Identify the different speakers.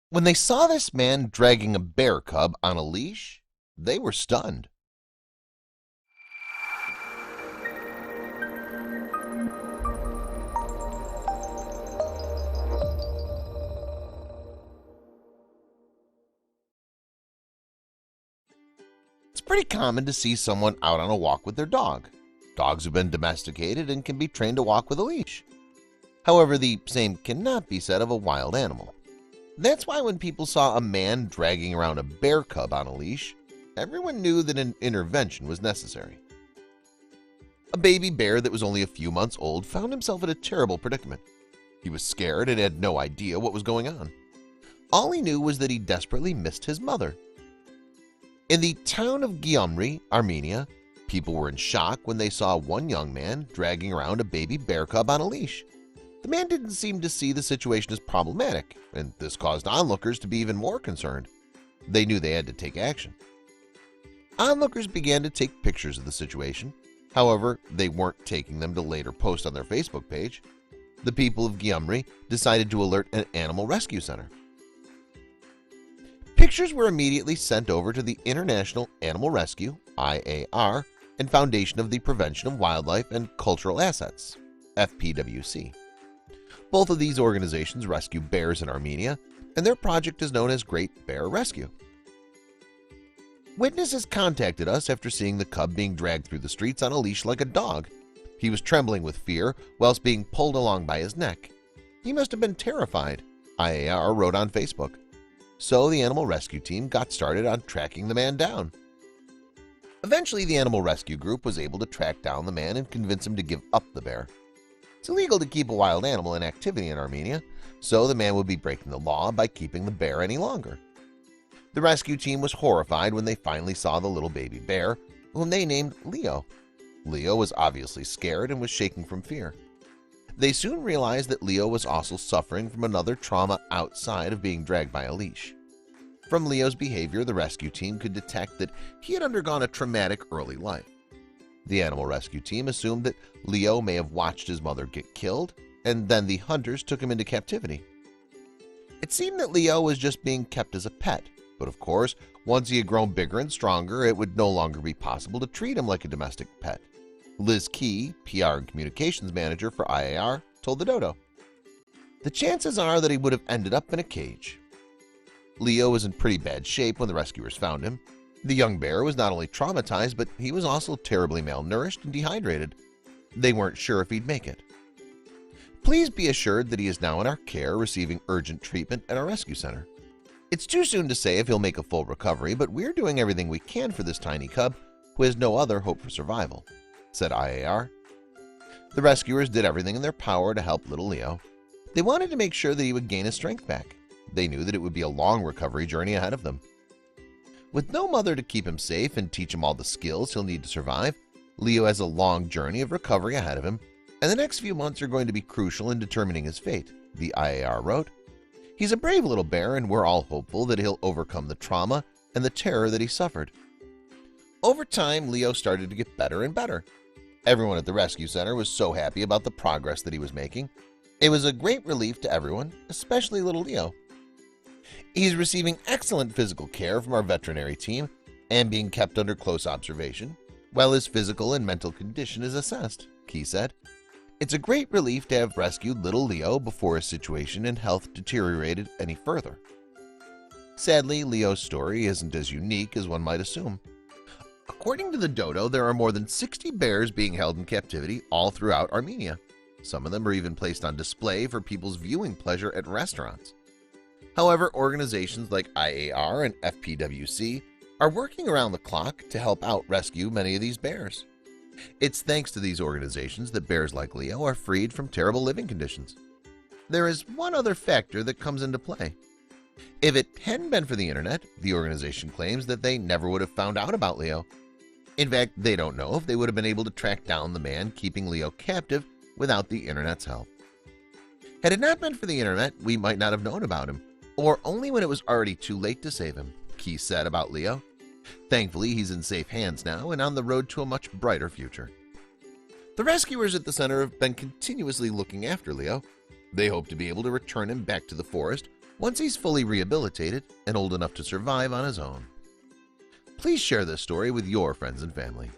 Speaker 1: When they saw this man dragging a bear cub on a leash, they were stunned. It's pretty common to see someone out on a walk with their dog. Dogs have been domesticated and can be trained to walk with a leash. However, the same cannot be said of a wild animal. That's why when people saw a man dragging around a bear cub on a leash, everyone knew that an intervention was necessary. A baby bear that was only a few months old found himself in a terrible predicament. He was scared and had no idea what was going on. All he knew was that he desperately missed his mother. In the town of Gyumri, Armenia, people were in shock when they saw one young man dragging around a baby bear cub on a leash. The man didn't seem to see the situation as problematic, and this caused onlookers to be even more concerned. They knew they had to take action. Onlookers began to take pictures of the situation. However, they weren't taking them to later post on their Facebook page. The people of Gyumri decided to alert an animal rescue center. Pictures were immediately sent over to the International Animal Rescue (IAR) and Foundation of the Prevention of Wildlife and Cultural Assets (FPWC). Both of these organizations rescue bears in Armenia, and their project is known as Great Bear Rescue. Witnesses contacted us after seeing the cub being dragged through the streets on a leash like a dog. He was trembling with fear whilst being pulled along by his neck. He must have been terrified, IAR wrote on Facebook. So the animal rescue team got started on tracking the man down. Eventually, the animal rescue group was able to track down the man and convince him to give up the bear. It's illegal to keep a wild animal in activity in Armenia, so the man would be breaking the law by keeping the bear any longer. The rescue team was horrified when they finally saw the little baby bear, whom they named Leo. Leo was obviously scared and was shaking from fear. They soon realized that Leo was also suffering from another trauma outside of being dragged by a leash. From Leo's behavior, the rescue team could detect that he had undergone a traumatic early life. The animal rescue team assumed that Leo may have watched his mother get killed, and then the hunters took him into captivity. It seemed that Leo was just being kept as a pet, but of course, once he had grown bigger and stronger, it would no longer be possible to treat him like a domestic pet. Liz Key, PR and communications manager for IAR, told the Dodo, "The chances are that he would have ended up in a cage." Leo was in pretty bad shape when the rescuers found him. The young bear was not only traumatized, but he was also terribly malnourished and dehydrated. They weren't sure if he'd make it. Please be assured that he is now in our care, receiving urgent treatment at our rescue center. It's too soon to say if he'll make a full recovery, but we're doing everything we can for this tiny cub who has no other hope for survival, said IAR. The rescuers did everything in their power to help little Leo. They wanted to make sure that he would gain his strength back. They knew that it would be a long recovery journey ahead of them. With no mother to keep him safe and teach him all the skills he'll need to survive, Leo has a long journey of recovery ahead of him, and the next few months are going to be crucial in determining his fate, the IAR wrote. He's a brave little bear, and we're all hopeful that he'll overcome the trauma and the terror that he suffered. Over time, Leo started to get better and better. Everyone at the rescue center was so happy about the progress that he was making. It was a great relief to everyone, especially little Leo. He's receiving excellent physical care from our veterinary team and being kept under close observation, while his physical and mental condition is assessed, Key said. It's a great relief to have rescued little Leo before his situation and health deteriorated any further. Sadly, Leo's story isn't as unique as one might assume. According to the Dodo, there are more than 60 bears being held in captivity all throughout Armenia. Some of them are even placed on display for people's viewing pleasure at restaurants. However, organizations like IAR and FPWC are working around the clock to help out rescue many of these bears. It's thanks to these organizations that bears like Leo are freed from terrible living conditions. There is one other factor that comes into play. If it hadn't been for the internet, the organization claims that they never would have found out about Leo. In fact, they don't know if they would have been able to track down the man keeping Leo captive without the internet's help. Had it not been for the internet, we might not have known about him, or only when it was already too late to save him, Key said about Leo. Thankfully, he's in safe hands now and on the road to a much brighter future. The rescuers at the center have been continuously looking after Leo. They hope to be able to return him back to the forest once he's fully rehabilitated and old enough to survive on his own. Please share this story with your friends and family.